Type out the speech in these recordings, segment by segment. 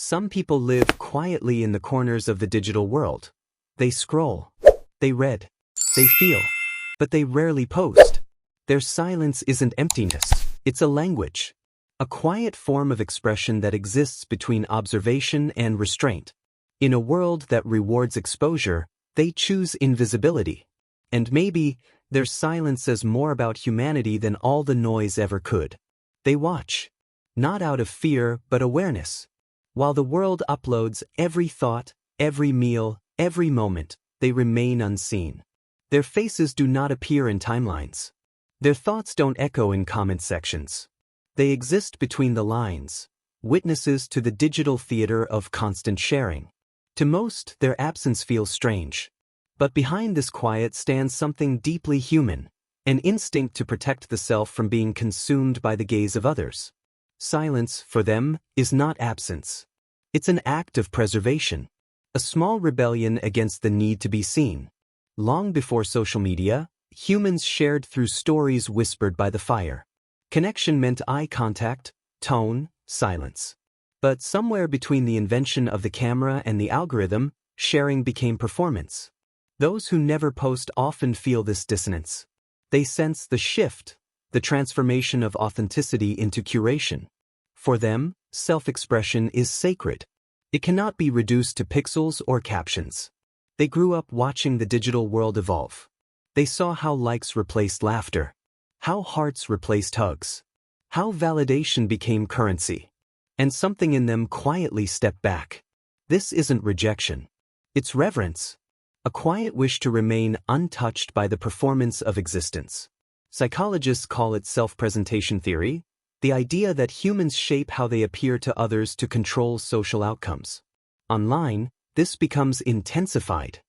Some people live quietly in the corners of the digital world. They scroll, they read, they feel, but they rarely post. Their silence isn't emptiness, it's a language. A quiet form of expression that exists between observation and restraint. In a world that rewards exposure, they choose invisibility. And maybe, their silence says more about humanity than all the noise ever could. They watch. Not out of fear, but awareness. While the world uploads every thought, every meal, every moment, they remain unseen. Their faces do not appear in timelines. Their thoughts don't echo in comment sections. They exist between the lines, witnesses to the digital theater of constant sharing. To most, their absence feels strange. But behind this quiet stands something deeply human, an instinct to protect the self from being consumed by the gaze of others. Silence, for them, is not absence. It's an act of preservation, a small rebellion against the need to be seen. Long before social media, humans shared through stories whispered by the fire. Connection meant eye contact, tone, silence. But somewhere between the invention of the camera and the algorithm, sharing became performance. Those who never post often feel this dissonance. They sense the shift, the transformation of authenticity into curation. For them, self-expression is sacred. It cannot be reduced to pixels or captions. They grew up watching the digital world evolve. They saw how likes replaced laughter, how hearts replaced hugs, how validation became currency. And something in them quietly stepped back. This isn't rejection. It's reverence. A quiet wish to remain untouched by the performance of existence. Psychologists call it self-presentation theory, the idea that humans shape how they appear to others to control social outcomes. Online, this becomes intensified.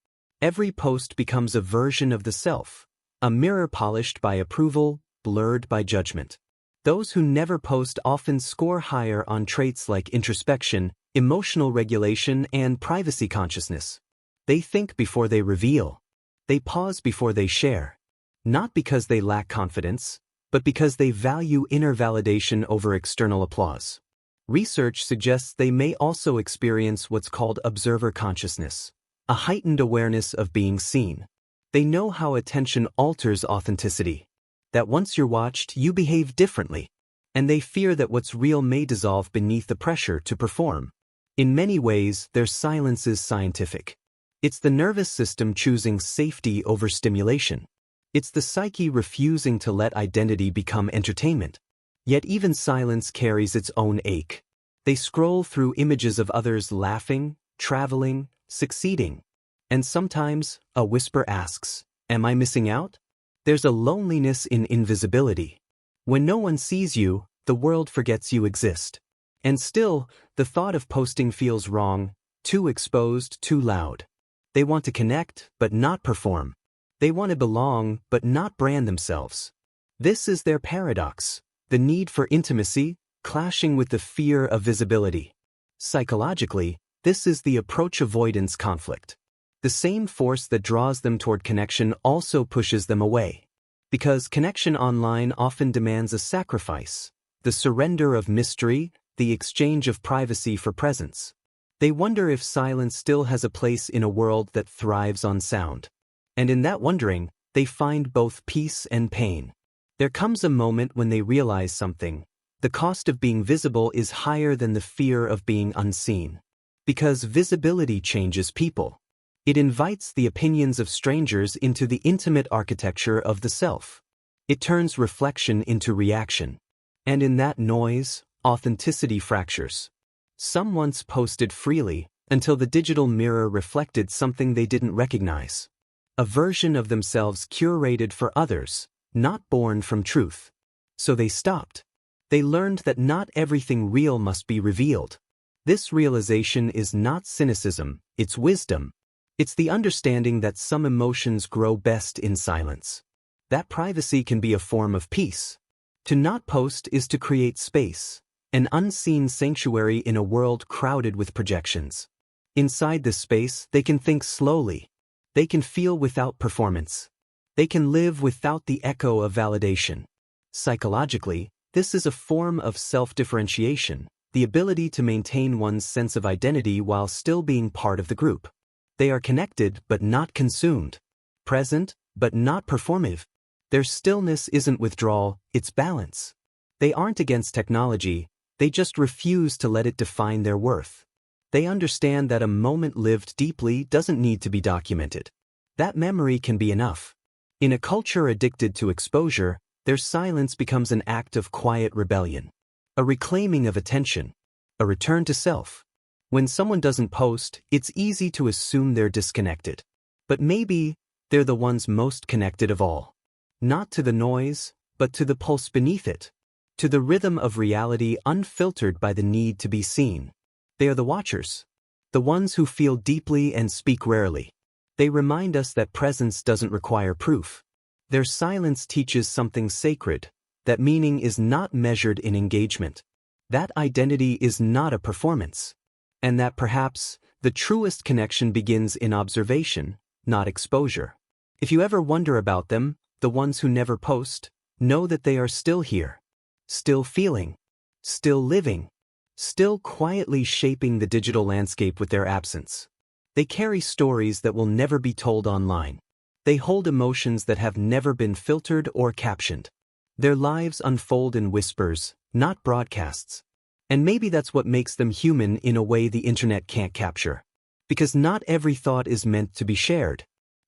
Every post becomes a version of the self, a mirror polished by approval, blurred by judgment. Those who never post often score higher on traits like introspection, emotional regulation, and privacy consciousness. They think before they reveal. They pause before they share. Not because they lack confidence, but because they value inner validation over external applause. Research suggests they may also experience what's called observer consciousness, a heightened awareness of being seen. They know how attention alters authenticity, that once you're watched, you behave differently, and they fear that what's real may dissolve beneath the pressure to perform. In many ways, their silence is scientific. It's the nervous system choosing safety over stimulation. It's the psyche refusing to let identity become entertainment. Yet even silence carries its own ache. They scroll through images of others laughing, traveling, succeeding. And sometimes, a whisper asks, "Am I missing out?" There's a loneliness in invisibility. When no one sees you, the world forgets you exist. And still, the thought of posting feels wrong, too exposed, too loud. They want to connect, but not perform. They want to belong, but not brand themselves. This is their paradox, the need for intimacy, clashing with the fear of visibility. Psychologically, this is the approach avoidance conflict. The same force that draws them toward connection also pushes them away. Because connection online often demands a sacrifice, the surrender of mystery, the exchange of privacy for presence. They wonder if silence still has a place in a world that thrives on sound. And in that wondering, they find both peace and pain. There comes a moment when they realize something. The cost of being visible is higher than the fear of being unseen. Because visibility changes people. It invites the opinions of strangers into the intimate architecture of the self. It turns reflection into reaction. And in that noise, authenticity fractures. Some once posted freely until the digital mirror reflected something they didn't recognize. A version of themselves curated for others, not born from truth. So they stopped. They learned that not everything real must be revealed. This realization is not cynicism, it's wisdom. It's the understanding that some emotions grow best in silence. That privacy can be a form of peace. To not post is to create space, an unseen sanctuary in a world crowded with projections. Inside this space, they can think slowly. They can feel without performance. They can live without the echo of validation. Psychologically, this is a form of self-differentiation, the ability to maintain one's sense of identity while still being part of the group. They are connected but not consumed, present but not performative. Their stillness isn't withdrawal, it's balance. They aren't against technology, they just refuse to let it define their worth. They understand that a moment lived deeply doesn't need to be documented. That memory can be enough. In a culture addicted to exposure, their silence becomes an act of quiet rebellion, a reclaiming of attention, a return to self. When someone doesn't post, it's easy to assume they're disconnected. But maybe they're the ones most connected of all. Not to the noise, but to the pulse beneath it, to the rhythm of reality unfiltered by the need to be seen. They are the watchers, the ones who feel deeply and speak rarely. They remind us that presence doesn't require proof. Their silence teaches something sacred, that meaning is not measured in engagement, that identity is not a performance, and that perhaps the truest connection begins in observation, not exposure. If you ever wonder about them, the ones who never post, know that they are still here, still feeling, still living, still quietly shaping the digital landscape with their absence. They carry stories that will never be told online. They hold emotions that have never been filtered or captioned. Their lives unfold in whispers, not broadcasts. And maybe that's what makes them human in a way the internet can't capture. Because not every thought is meant to be shared.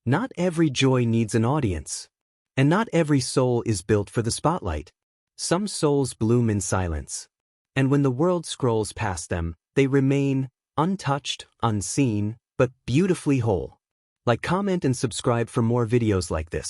Not every joy needs an audience. And not every soul is built for the spotlight. Some souls bloom in silence. And when the world scrolls past them, they remain untouched, unseen, but beautifully whole. Like, comment, and subscribe for more videos like this.